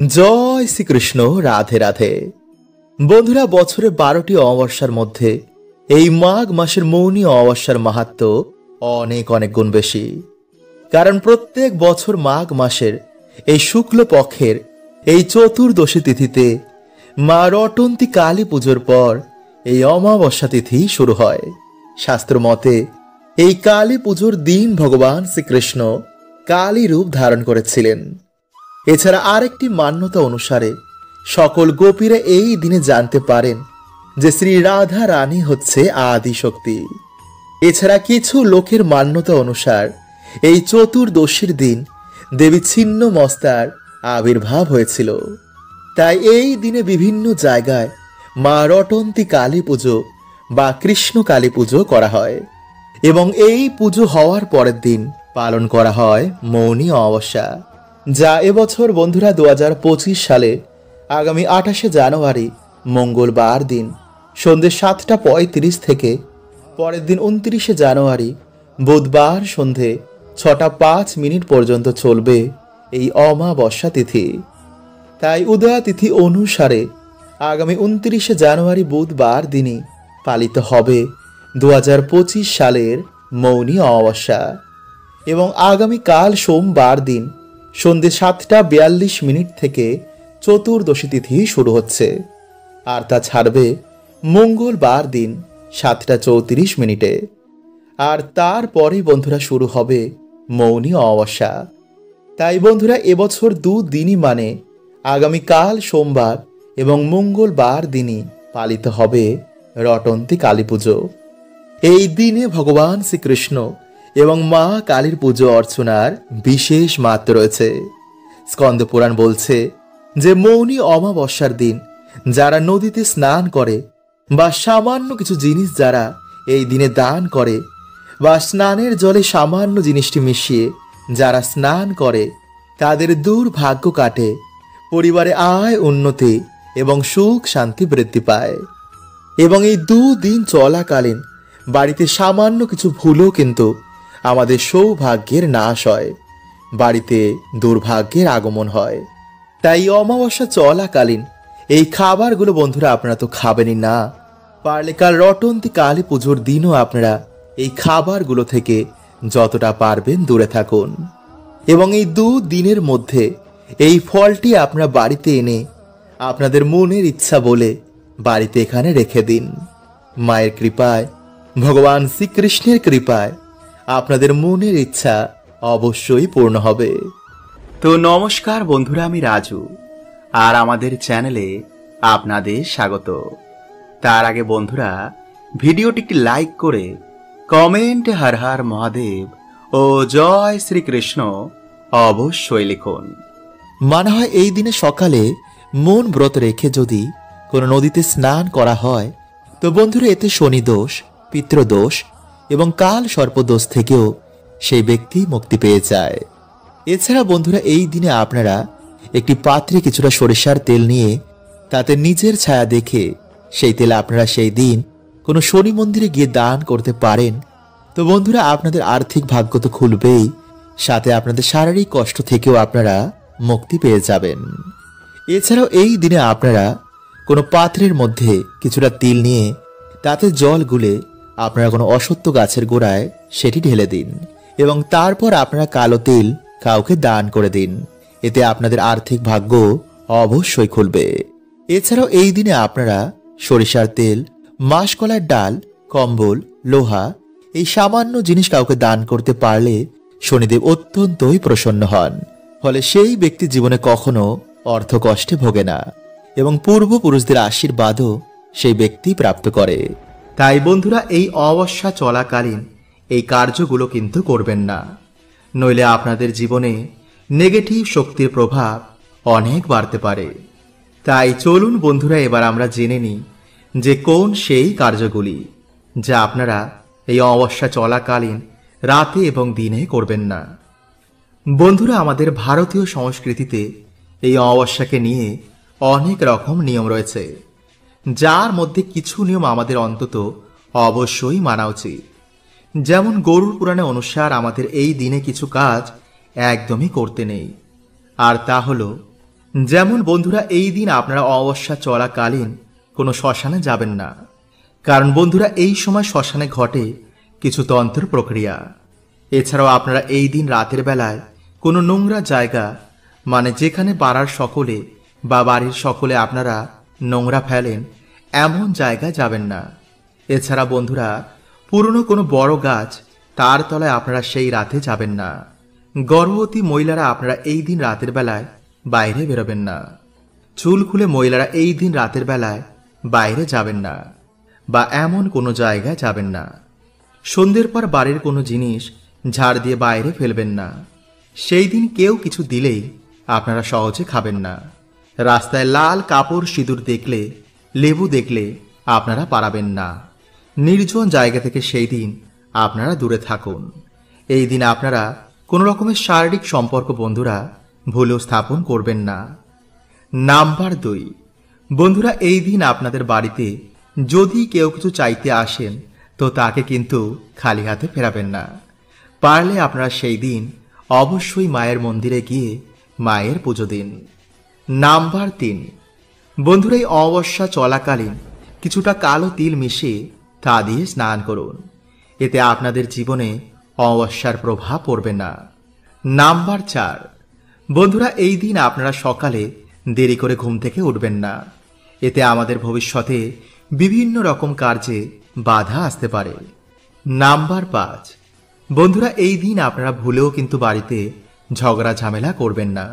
জয় শ্রীকৃষ্ণ। রাধে রাধে। বন্ধুরা, বছরে 12টি অমাবস্যার মধ্যে এই মাঘ মাসের মৌনী অমাবস্যার মাহাত্ম্য অনেক অনেক গুণ বেশি। কারণ প্রত্যেক বছর মাঘ মাসের এই শুক্ল পক্ষের এই চতুর্দশী তিথিতে মা রটন্তী কালী পুজোর পর এই অমাবস্যা তিথি শুরু হয়। শাস্ত্র মতে এই কালী পুজোর দিন ভগবান শ্রীকৃষ্ণ কালী রূপ ধারণ করেছিলেন। এছাড়া আরেকটি মান্যতা অনুসারে সকল গোপীরা এই দিনে জানতে পারেন যে শ্রী রাধা রানী হচ্ছে আদি শক্তি। এছাড়া কিছু লোকের মান্যতা অনুসার এই চতুর্দশীর দিন দেবী ছিন্ন মস্তার আবির্ভাব হয়েছিল। তাই এই দিনে বিভিন্ন জায়গায় মা রটন্তী কালী পুজো বা কৃষ্ণ কালী পুজো করা হয় এবং এই পুজো হওয়ার পরের দিন পালন করা হয় মৌনী অমাবস্যা, যা এবছর বন্ধুরা 2025 সালে আগামী 28শে জানুয়ারি মঙ্গলবার দিন সন্ধ্যে 7:35 থেকে পরের দিন 29শে জানুয়ারি বুধবার সন্ধ্যে 6:05 পর্যন্ত চলবে এই অমাবস্যা তিথি। তাই উদয়া তিথি অনুসারে আগামী 29শে জানুয়ারি বুধবার দিনই পালিত হবে 2025 সালের মৌনী অমাবস্যা এবং আগামীকাল সোমবার দিন সন্ধ্যে 7:42 থেকে চতুর্দশী তিথি শুরু হচ্ছে, আর তা ছাড়বে মঙ্গলবার দিন 7:34। আর তারপরে বন্ধুরা শুরু হবে মৌনী অমাবস্যা। তাই বন্ধুরা এবছর দুদিনই মানে আগামীকাল সোমবার এবং মঙ্গলবার দিনই পালিত হবে রটন্তী কালী পুজো। এই দিনে ভগবান শ্রীকৃষ্ণ এবং মা কালীর পুজো অর্চনার বিশেষ মাত্রা রয়েছে। স্কন্দ পুরাণ বলছে যে মৌনী অমাবস্যার দিন যারা নদীতে স্নান করে বা সামান্য কিছু জিনিস যারা এই দিনে দান করে বা স্নানের জলে সামান্য জিনিসটি মিশিয়ে যারা স্নান করে তাদের দুর্ভাগ্য কাটে, পরিবারে আয় উন্নতি এবং সুখ শান্তি বৃদ্ধি পায়। এবং এই দুদিন চলাকালীন বাড়িতে সামান্য কিছু ভুলও কিন্তু আমাদের সৌভাগ্যের নাশ হয়, বাড়িতে দুর্ভাগ্যের আগমন হয়। তাই অমাবস্যা চলাকালীন এই খাবারগুলো বন্ধুরা আপনারা তো খাবেনই না, পারলে কাল রটন্তী কালী পুজোর দিনও আপনারা এই খাবারগুলো থেকে যতটা পারবেন দূরে থাকুন। এবং এই দুদিনের মধ্যে এই ফলটি আপনারা বাড়িতে এনে আপনাদের মনের ইচ্ছা বলে বাড়িতে এখানে রেখে দিন। মায়ের কৃপায়, ভগবান শ্রীকৃষ্ণের কৃপায় আপনাদের মনের ইচ্ছা অবশ্যই পূর্ণ হবে। তো নমস্কার বন্ধুরা, আমি রাজু আর আমাদের চ্যানেলে আপনাদের স্বাগত। তার আগে বন্ধুরা ভিডিওটি একটি লাইক করে কমেন্টে হর হর মহাদেব ও জয় শ্রীকৃষ্ণ অবশ্যই লিখুন। মনে হয় এই দিনে সকালে মন ব্রত রেখে যদি কোনো নদীতে স্নান করা হয় তো বন্ধুরা এতে শনি দোষ, পিতৃদোষ এবং কাল সর্পদোষ থেকেও সেই ব্যক্তি মুক্তি পেয়ে যায়। এছাড়া বন্ধুরা এই দিনে আপনারা একটি পাত্রে কিছুটা সরিষার তেল নিয়ে তাতে নিজের ছায়া দেখে সেই তেল আপনারা সেই দিন কোনো শনি মন্দিরে গিয়ে দান করতে পারেন। তো বন্ধুরা আপনাদের আর্থিক ভাগ্য তো খুলবেই, সাথে আপনাদের শারীরিক কষ্ট থেকেও আপনারা মুক্তি পেয়ে যাবেন। এছাড়াও এই দিনে আপনারা কোনো পাত্রের মধ্যে কিছুটা তিল নিয়ে তাতে জল গুলে আপনারা কোনো অসত্য গাছের গোড়ায় সেটি ঢেলে দিন এবং তারপর আপনারা কালো তিল কাউকে দান করে দিন। এতে আপনাদের আর্থিক ভাগ্য অবশ্যই খুলবে। এছাড়াও এই দিনে আপনারা সরিষার তেল, মাসকলাইয়ের ডাল, কম্বল, লোহা এই সামান্য জিনিস কাউকে দান করতে পারলে শনিদেব অত্যন্তই প্রসন্ন হন, ফলে সেই ব্যক্তি জীবনে কখনো অর্থ কষ্টে ভোগে না এবং পূর্বপুরুষদের আশীর্বাদও সেই ব্যক্তি প্রাপ্ত করে। তাই বন্ধুরা এই অমাবস্যা চলাকালীন এই কার্যগুলো কিন্তু করবেন না, নইলে আপনাদের জীবনে নেগেটিভ শক্তির প্রভাব অনেক বাড়তে পারে। তাই চলুন বন্ধুরা এবার আমরা জেনে নিই যে কোন সেই কার্যগুলি যা আপনারা এই অমাবস্যা চলাকালীন রাতে এবং দিনে করবেন না। বন্ধুরা আমাদের ভারতীয় সংস্কৃতিতে এই অমাবস্যাকে নিয়ে অনেক রকম নিয়ম রয়েছে, যার মধ্যে কিছু নিয়ম আমাদের অন্তত অবশ্যই মানা উচিত। যেমন গরুড় পুরাণে অনুসার আমাদের এই দিনে কিছু কাজ একদমই করতে নেই, আর তা হলো যেমন বন্ধুরা, এই দিন আপনারা অমাবস্যা চলাকালীন কোনো শ্মশানে যাবেন না, কারণ বন্ধুরা এই সময় শ্মশানে ঘটে কিছু তন্ত্র প্রক্রিয়া। এছাড়াও আপনারা এই দিন রাতের বেলায় কোনো নোংরা জায়গা, মানে যেখানে পাড়ার সকলে বা বাড়ির সকলে আপনারা নোংরা ফেলেন, এমন জায়গায় যাবেন না। এছাড়া বন্ধুরা, পুরনো কোনো বড় গাছ, তার তলায় আপনারা সেই রাতে যাবেন না। গর্ভবতী মহিলারা আপনারা এই দিন রাতের বেলায় বাইরে বেরোবেন না। চুল খুলে মহিলারা এই দিন রাতের বেলায় বাইরে যাবেন না, বা এমন কোনো জায়গায় যাবেন না। সন্ধ্যের পর বাড়ির কোনো জিনিস ঝাড় দিয়ে বাইরে ফেলবেন না। সেই দিন কেউ কিছু দিলেই আপনারা সহজে খাবেন না। রাস্তায় লাল কাপড় সিঁদুর দেখলে, লেবু দেখলে আপনারা পারাবেন না। নির্জন জায়গা থেকে সেই দিন আপনারা দূরে থাকুন। এই দিন আপনারা কোনো রকমের শারীরিক সম্পর্ক বন্ধুরা ভুলেও স্থাপন করবেন না। নাম্বার 2, বন্ধুরা এই দিন আপনাদের বাড়িতে যদি কেউ কিছু চাইতে আসেন, তো তাকে কিন্তু খালি হাতে ফেরাবেন না। পারলে আপনারা সেই দিন অবশ্যই মায়ের মন্দিরে গিয়ে মায়ের পুজো দিন। নাম্বার 3, বন্ধুরা এই অমাবস্যা চলাকালীন কিছুটা কালো তিল মিশিয়ে তা দিয়ে স্নান করুন। এতে আপনাদের জীবনে অমাবস্যার প্রভাব পড়বে না। নাম্বার 4, বন্ধুরা এই দিন আপনারা সকালে দেরি করে ঘুম থেকে উঠবেন না। এতে আমাদের ভবিষ্যতে বিভিন্ন রকম কার্যে বাধা আসতে পারে। নাম্বার 5, বন্ধুরা এই দিন আপনারা ভুলেও কিন্তু বাড়িতে ঝগড়া ঝামেলা করবেন না।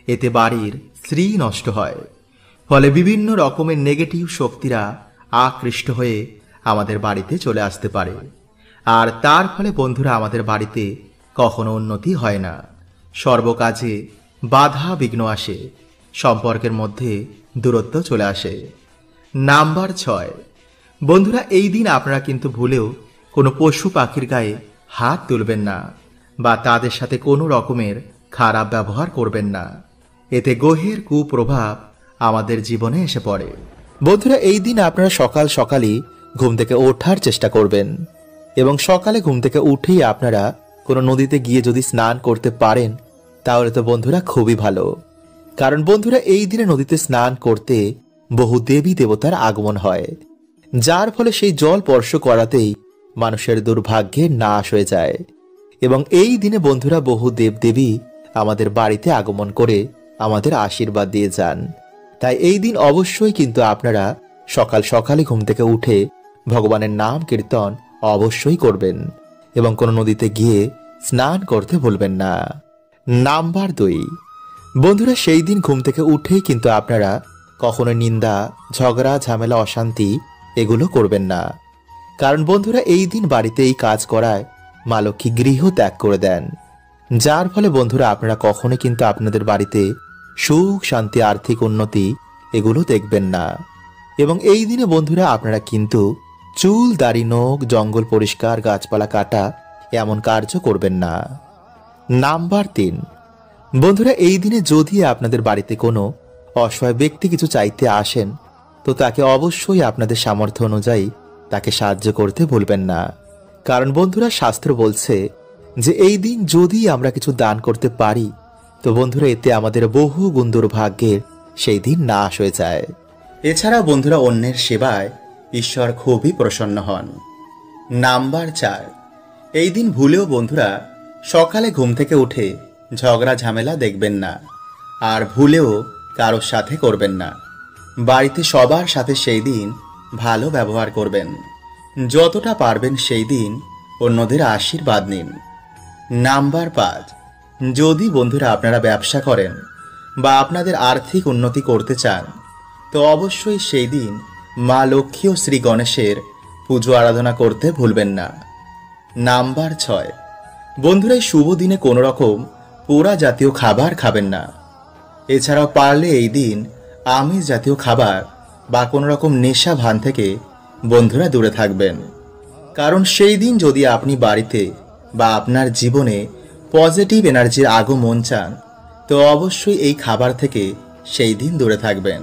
এতে বাড়ির শ্রী নষ্ট হয়, ফলে বিভিন্ন রকমের নেগেটিভ শক্তিরা আকৃষ্ট হয়ে আমাদের বাড়িতে চলে আসতে পারে। আর তার ফলে বন্ধুরা আমাদের বাড়িতে কখনো উন্নতি হয় না, সর্বকাজে বাধা বিঘ্ন আসে, সম্পর্কের মধ্যে দূরত্ব চলে আসে। নাম্বার 6, বন্ধুরা এই দিন আপনারা কিন্তু ভুলেও কোনো পশু পাখির গায়ে হাত তুলবেন না, বা তাদের সাথে কোনো রকমের খারাপ ব্যবহার করবেন না। এতে গ্রহের কুপ্রভাব আমাদের জীবনে এসে পড়ে। বন্ধুরা এই দিন আপনারা সকাল সকালই ঘুম থেকে ওঠার চেষ্টা করবেন, এবং সকালে ঘুম থেকে উঠেই আপনারা কোনো নদীতে গিয়ে যদি স্নান করতে পারেন, তাহলে তো বন্ধুরা খুবই ভালো। কারণ বন্ধুরা এই দিনে নদীতে স্নান করতে বহু দেবী দেবতার আগমন হয়, যার ফলে সেই জল স্পর্শ করাতেই মানুষের দুর্ভাগ্যের নাশ হয়ে যায়। এবং এই দিনে বন্ধুরা বহু দেবদেবী আমাদের বাড়িতে আগমন করে আমাদের আশীর্বাদ দিয়ে যান। তাই এই দিন অবশ্যই কিন্তু আপনারা সকাল সকালে ঘুম থেকে উঠে ভগবানের নাম কীর্তন অবশ্যই করবেন, এবং কোনো নদীতে গিয়ে স্নান করতে ভুলবেন না। নাম্বার 2, বন্ধুরা সেই দিন ঘুম থেকে উঠেই কিন্তু আপনারা কখনো নিন্দা, ঝগড়া, ঝামেলা, অশান্তি এগুলো করবেন না। কারণ বন্ধুরা এই দিন বাড়িতে এই কাজ করায় মা লক্ষ্মী গৃহ ত্যাগ করে দেন, যার ফলে বন্ধুরা আপনারা কখনো কিন্তু আপনাদের বাড়িতে সুখ, শান্তি, আর্থিক উন্নতি এগুলো দেখবেন না। এবং এই দিনে বন্ধুরা আপনারা কিন্তু চুল, দাড়ি, নখ, জঙ্গল পরিষ্কার, গাছপালা কাটা এমন কার্য করবেন না। নাম্বার 3, বন্ধুরা এই দিনে যদি আপনাদের বাড়িতে কোনো অসহায় ব্যক্তি কিছু চাইতে আসেন, তো তাকে অবশ্যই আপনাদের সামর্থ্য অনুযায়ী তাকে সাহায্য করতে ভুলবেন না। কারণ বন্ধুরা শাস্ত্র বলছে যে এই দিন যদি আমরা কিছু দান করতে পারি, তো বন্ধুরা এতে আমাদের বহু গুণ দুর্ভাগ্যের সেই দিন নাশ হয়ে যায়। এছাড়া বন্ধুরা অন্যের সেবায় ঈশ্বর খুবই প্রসন্ন হন। নাম্বার 4, এই দিন ভুলেও বন্ধুরা সকালে ঘুম থেকে উঠে ঝগড়া ঝামেলা দেখবেন না, আর ভুলেও কারোর সাথে করবেন না। বাড়িতে সবার সাথে সেই দিন ভালো ব্যবহার করবেন। যতটা পারবেন সেই দিন অন্যদের আশীর্বাদ নিন। নাম্বার 5, যদি বন্ধুরা আপনারা ব্যবসা করেন বা আপনাদের আর্থিক উন্নতি করতে চান, তো অবশ্যই সেই দিন মা লক্ষ্মী ও শ্রী গণেশের পুজো আরাধনা করতে ভুলবেন না। নাম্বার 6, বন্ধুরা এই শুভ দিনে কোনো রকম পোড়া জাতীয় খাবার খাবেন না। এছাড়াও পারলে এই দিন আমিষ জাতীয় খাবার বা কোনো রকম নেশা ভান থেকে বন্ধুরা দূরে থাকবেন। কারণ সেই দিন যদি আপনি বাড়িতে বা আপনার জীবনে পজিটিভ এনার্জির আগমন চান, তো অবশ্যই এই খাবার থেকে সেই দিন দূরে থাকবেন,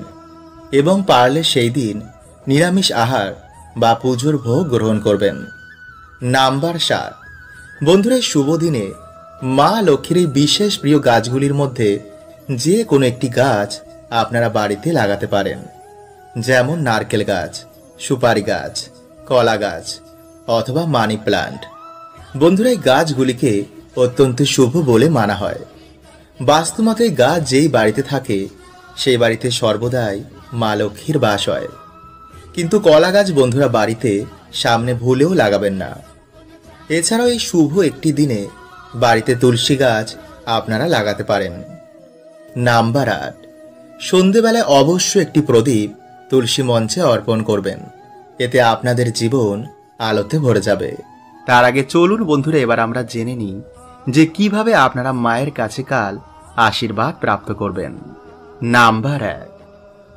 এবং পারলে সেই দিন নিরামিষ আহার বা পুজোর ভোগ গ্রহণ করবেন। নাম্বার 7, বন্ধুরা শুভ দিনে মা লক্ষ্মীর এই বিশেষ প্রিয় গাছগুলির মধ্যে যে কোনো একটি গাছ আপনারা বাড়িতে লাগাতে পারেন, যেমন নারকেল গাছ, সুপারি গাছ, কলা গাছ অথবা মানি প্লান্ট। বন্ধুরা, এই গাছগুলিকে অত্যন্ত শুভ বলে মানা হয়। বাস্তুমতে এই গাছ যেই বাড়িতে থাকে সেই বাড়িতে সর্বদাই মা লক্ষ্মীর বাস হয়। কিন্তু কলা গাছ বন্ধুরা বাড়িতে সামনে ভুলেও লাগাবেন না। এছাড়াও এই শুভ একটি দিনে বাড়িতে তুলসী গাছ আপনারা লাগাতে পারেন। নাম্বার 8, সন্ধেবেলায় অবশ্যই একটি প্রদীপ তুলসী মঞ্চে অর্পণ করবেন। এতে আপনাদের জীবন আলোতে ভরে যাবে। তার আগে চলুন বন্ধুরা এবার আমরা জেনে নিই যে কিভাবে আপনারা মায়ের কাছে কাল আশীর্বাদ প্রাপ্ত করবেন। নাম্বার 1,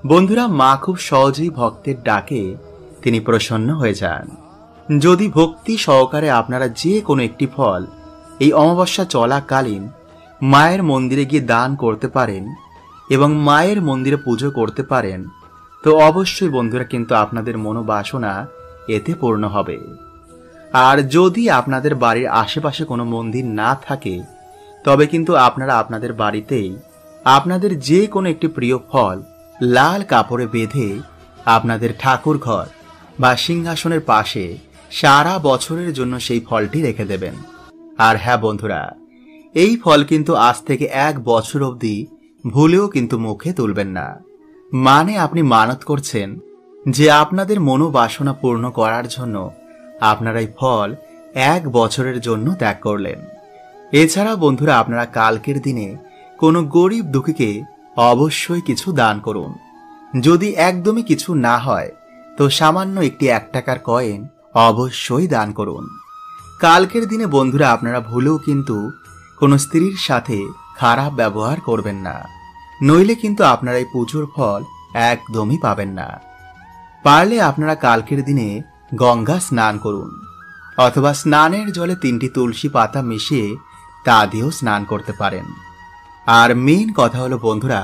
বন্ধুরা, মা খুব সহজেই ভক্তের ডাকে তিনি প্রসন্ন হয়ে যান। যদি ভক্তি সহকারে আপনারা যে কোনো একটি ফল এই অমাবস্যা চলাকালীন মায়ের মন্দিরে গিয়ে দান করতে পারেন এবং মায়ের মন্দিরে পুজো করতে পারেন, তো অবশ্যই বন্ধুরা কিন্তু আপনাদের মনোবাসনা এতে পূর্ণ হবে। আর যদি আপনাদের বাড়ির আশেপাশে কোনো মন্দির না থাকে, তবে কিন্তু আপনারা আপনাদের বাড়িতেই আপনাদের যে কোনো একটি প্রিয় ফল লাল কাপড়ে বেঁধে আপনাদের ঠাকুর ঘর বা সিংহাসনের পাশে সারা বছরের জন্য সেই ফলটি রেখে দেবেন। আর হ্যাঁ বন্ধুরা, এই ফল কিন্তু আজ থেকে 1 বছর অবধি ভুলেও কিন্তু মুখে তুলবেন না। মানে আপনি মানত করছেন যে আপনাদের মনোবাসনা পূর্ণ করার জন্য আপনারা এই ফল 1 বছরের জন্য ত্যাগ করলেন। এছাড়া বন্ধুরা, আপনারা কালকের দিনে কোনো গরিব দুঃখীকে অবশ্যই কিছু দান করুন। যদি একদমই কিছু না হয় তো সামান্য একটি 1 টাকার কয়েন অবশ্যই দান করুন। কালকের দিনে বন্ধুরা আপনারা ভুলেও কিন্তু কোনো স্ত্রীর সাথে খারাপ ব্যবহার করবেন না, নইলে কিন্তু আপনারা এই পুজোর ফল একদমই পাবেন না। পারলে আপনারা কালকের দিনে গঙ্গা স্নান করুন, অথবা স্নানের জলে 3টি তুলসী পাতা মিশিয়ে তা দিয়েও স্নান করতে পারেন। আর মেইন কথা হলো বন্ধুরা,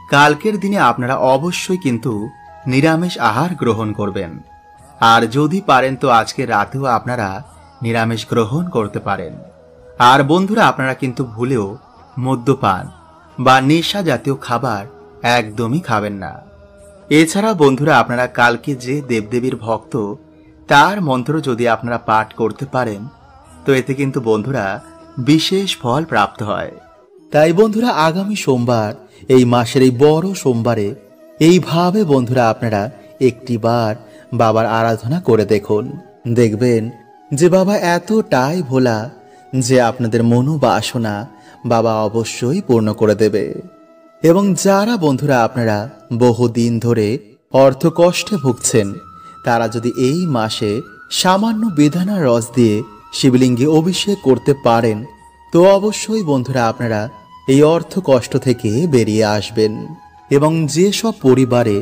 কালকের দিনে আপনারা অবশ্যই কিন্তু নিরামিষ আহার গ্রহণ করবেন। আর যদি পারেন তো আজকে রাতেও আপনারা নিরামিষ গ্রহণ করতে পারেন। আর বন্ধুরা, আপনারা কিন্তু ভুলেও মদ্যপান বা নেশা জাতীয় খাবার একদমই খাবেন না। এছাড়া বন্ধুরা, আপনারা কালকে যে দেবদেবীর ভক্ত তার মন্ত্র যদি আপনারা পাঠ করতে পারেন, তো এতে কিন্তু বন্ধুরা বিশেষ ফল প্রাপ্ত হয়। তাই বন্ধুরা, আগামী সোমবার এই মাসের এই বড় সোমবারে এইভাবে বন্ধুরা আপনারা একটিবার বাবার আরাধনা করে দেখুন। দেখবেন যে বাবা এতটাই ভোলা যে আপনাদের মনোবাসনা বাবা অবশ্যই পূর্ণ করে দেবে। এবং যারা বন্ধুরা আপনারা বহুদিন ধরে অর্থ কষ্টে ভুগছেন, তারা যদি এই মাসে সামান্য বেদানার রস দিয়ে শিবলিঙ্গে অভিষেক করতে পারেন, তো অবশ্যই বন্ধুরা আপনারা এই অর্থ কষ্ট থেকে বেরিয়ে আসবেন। এবং যেসব পরিবারে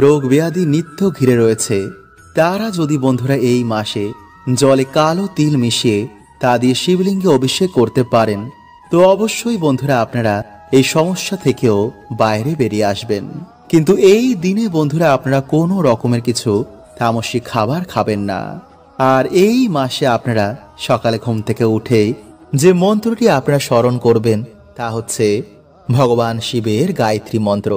রোগ ব্যাধি নিত্য ঘিরে রয়েছে, তারা যদি বন্ধুরা এই মাসে জলে কালো তিল মিশিয়ে তা দিয়ে শিবলিঙ্গে অভিষেক করতে পারেন, তো অবশ্যই বন্ধুরা আপনারা এই সমস্যা থেকেও বাইরে বেরিয়ে আসবেন। কিন্তু এই দিনে বন্ধুরা আপনারা কোনো রকমের কিছু তামসিক খাবার খাবেন না। আর এই মাসে আপনারা সকালে ঘুম থেকে উঠেই যে মন্ত্রটি আপনারা স্মরণ করবেন তা হচ্ছে ভগবান শিবের গায়ত্রী মন্ত্র।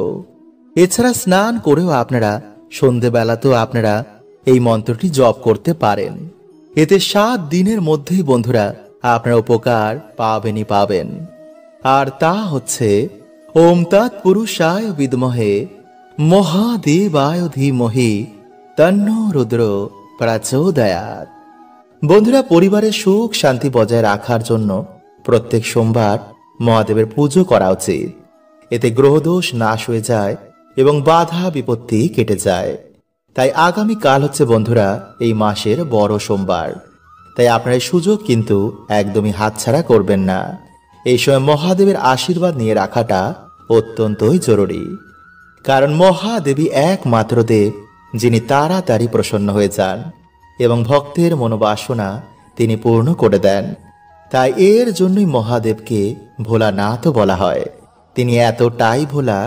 এছাড়া স্নান করেও আপনারা সন্ধেবেলাতেও আপনারা এই মন্ত্রটি জপ করতে পারেন। এতে 7 দিনের মধ্যেই বন্ধুরা আপনারা উপকার পাবেনই পাবেন। আর তা হচ্ছে ওম তৎপুরুষায় বিদ্মহে মহাদেবায় ধীমহি তন্নো রুদ্র প্রচোদয়াৎ। বন্ধুরা, পরিবারের সুখ শান্তি বজায় রাখার জন্য প্রত্যেক সোমবার মহাদেবের পুজো করা উচিত। এতে গ্রহদোষ নাশ হয়ে যায় এবং বাধা বিপত্তি কেটে যায়। তাই আগামী কাল হচ্ছে বন্ধুরা এই মাসের বড় সোমবার। তাই আপনার এই সুযোগ কিন্তু একদমই হাতছাড়া করবেন না। এই সময় মহাদেবের আশীর্বাদ নিয়ে রাখাটা অত্যন্তই জরুরি, কারণ মহাদেবী একমাত্র দেব যিনি তাড়াতাড়ি প্রসন্ন হয়ে যান এবং ভক্তের মনোবাসনা তিনি পূর্ণ করে দেন। তাই এর জন্যই মহাদেবকে ভোলানাথ বলা হয়। তিনি এতটাই ভোলা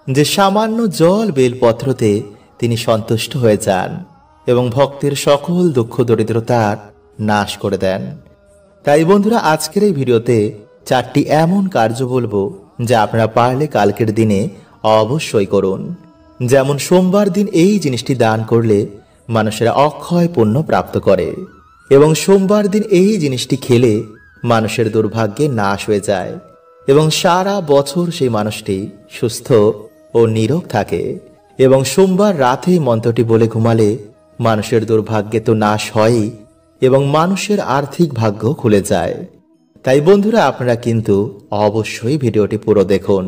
যে সামান্য জল বেলপত্রতে তিনি সন্তুষ্ট হয়ে যান এবং ভক্তের সকল দুঃখ দরিদ্রতার নাশ করে দেন। তাই বন্ধুরা, আজকের এই ভিডিওতে 4টি এমন কার্য বলবো যা আপনারা পারলে কালকের দিনে অবশ্যই করুন। যেমন সোমবার দিন এই জিনিসটি দান করলে মানুষেরা অক্ষয় পুণ্য প্রাপ্ত করে এবং সোমবার দিন এই জিনিসটি খেলে মানুষের দুর্ভাগ্যে নাশ হয়ে যায় এবং সারা বছর সেই মানুষটি সুস্থ ও নিরোগ থাকে। এবং সোমবার রাতে মন্ত্রটি বলে ঘুমালে মানুষের দুর্ভাগ্যে তো নাশ হয়ই এবং মানুষের আর্থিক ভাগ্য খুলে যায়। তাই বন্ধুরা, আপনারা কিন্তু অবশ্যই ভিডিওটি পুরো দেখুন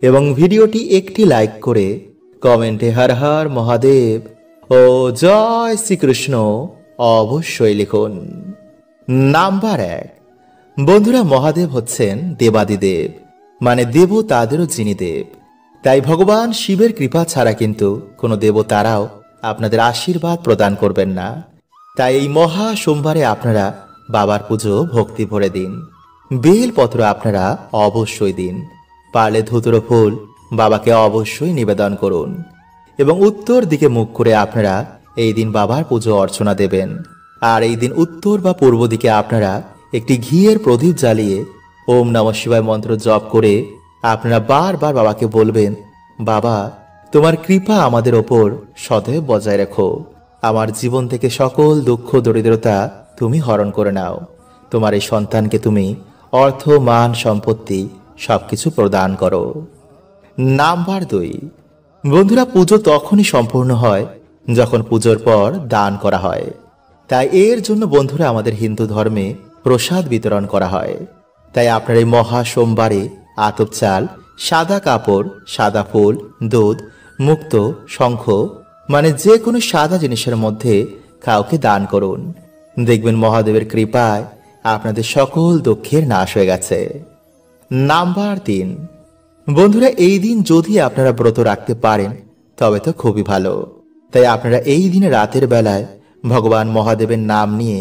এবং ভিডিওটি একটি লাইক করে কমেন্টে হর হর মহাদেব ও জয় শ্রীকৃষ্ণ অবশ্যই লিখুন। নাম্বার 1, বন্ধুরা, মহাদেব হচ্ছেন দেবাদিদেব, মানে দেবতাদেরও যিনি দেব। তাই ভগবান শিবের কৃপা ছাড়া কিন্তু কোনো দেবতারাও আপনাদের আশীর্বাদ প্রদান করবেন না। তাই এই মহা সোমবারে আপনারা বাবার পুজো ভক্তি ভরে দিন। বেলপত্র আপনারা অবশ্যই দিন। পারলে ধুতুরো ফুল বাবাকে অবশ্যই নিবেদন করুন এবং উত্তর দিকে মুখ করে আপনারা এই দিন বাবার পুজো অর্চনা দেবেন। আর এই দিন উত্তর বা পূর্ব দিকে আপনারা একটি ঘিয়ের প্রদীপ জ্বালিয়ে ওম নমঃ শিবায় মন্ত্র জপ করে আপনারা বারবার বাবাকে বলবেন, বাবা, তোমার কৃপা আমাদের ওপর সদৈব বজায় রেখো। আমার জীবন থেকে সকল দুঃখ দরিদ্রতা তুমি হরণ করে নাও। তোমার এই সন্তানকে তুমি অর্থ, মান, সম্পত্তি সবকিছু প্রদান করো। নাম্বার 2, বন্ধুরা, পুজো তখনই সম্পূর্ণ হয় যখন পুজোর পর দান করা হয়। তাই এর জন্য বন্ধুরা আমাদের হিন্দু ধর্মে প্রসাদ বিতরণ করা হয়। তাই আপনার এই মহা সোমবারে আতপ চাল, সাদা কাপড়, সাদা ফুল, দুধ, মুক্ত, শঙ্খ, মানে যে কোনো সাদা জিনিসের মধ্যে কাউকে দান করুন। দেখবেন মহাদেবের কৃপায় আপনাদের সকল দুঃখের নাশ হয়ে গেছে। নাম্বার 3, বন্ধুরা, এই দিন যদি আপনারা ব্রত রাখতে পারেন তবে তো খুবই ভালো। তাই আপনারা এই দিনে রাতের বেলায় ভগবান মহাদেবের নাম নিয়ে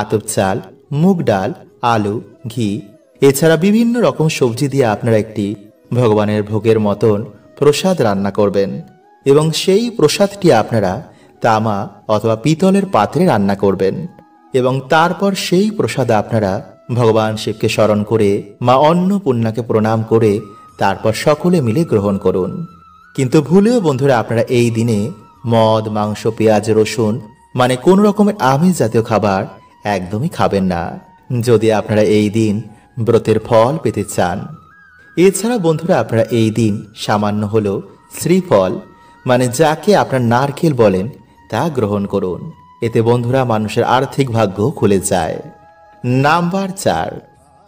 আতপ চাল, মুগ ডাল, আলু, ঘি এছাড়া বিভিন্ন রকম সবজি দিয়ে আপনারা একটি ভগবানের ভোগের মতন প্রসাদ রান্না করবেন এবং সেই প্রসাদটি আপনারা তামা অথবা পিতলের পাত্রে রান্না করবেন এবং তারপর সেই প্রসাদ আপনারা ভগবান শিবকে স্মরণ করে মা অন্নপূর্ণাকে প্রণাম করে তারপর সকলে মিলে গ্রহণ করুন। কিন্তু ভুলেও বন্ধুরা আপনারা এই দিনে মদ, মাংস, পেঁয়াজ, রসুন মানে কোন রকমের আমিষ জাতীয় খাবার একদমই খাবেন না, যদি আপনারা এই দিন ব্রতের ফল পেতে চান। এছাড়া বন্ধুরা আপনারা এই দিন সামান্য হলেও শ্রীফল মানে যাকে আপনার নারকেল বলেন তা গ্রহণ করুন। এতে বন্ধুরা মানুষের আর্থিক ভাগ্য খুলে যায়। নাম্বার 4,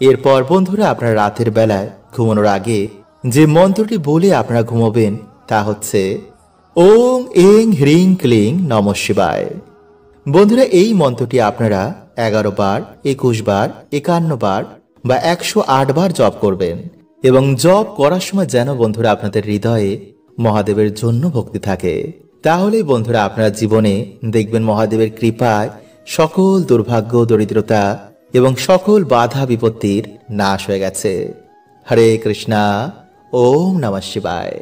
এরপর বন্ধুরা আপনারা রাতের বেলায় ঘুমানোর আগে যে মন্ত্রটি বলে আপনারা ঘুমাবেন তা হচ্ছে ওং এং হ্রিং ক্লিং নমঃ শিবায়। বন্ধুরা এই মন্ত্রটি আপনারা 11 বার, 21 বার, 51 বার বা 108 বার জপ করবেন এবং জপ করার সময় যেন বন্ধুরা আপনাদের হৃদয়ে মহাদেবের জন্য ভক্তি থাকে। তাহলেই বন্ধুরা আপনারা জীবনে দেখবেন মহাদেবের কৃপায় সকল দুর্ভাগ্য, দরিদ্রতা এবং সকল বাধা বিপত্তির নাশ হয়ে গেছে। হরে কৃষ্ণা, ওম নমঃ শিবায়।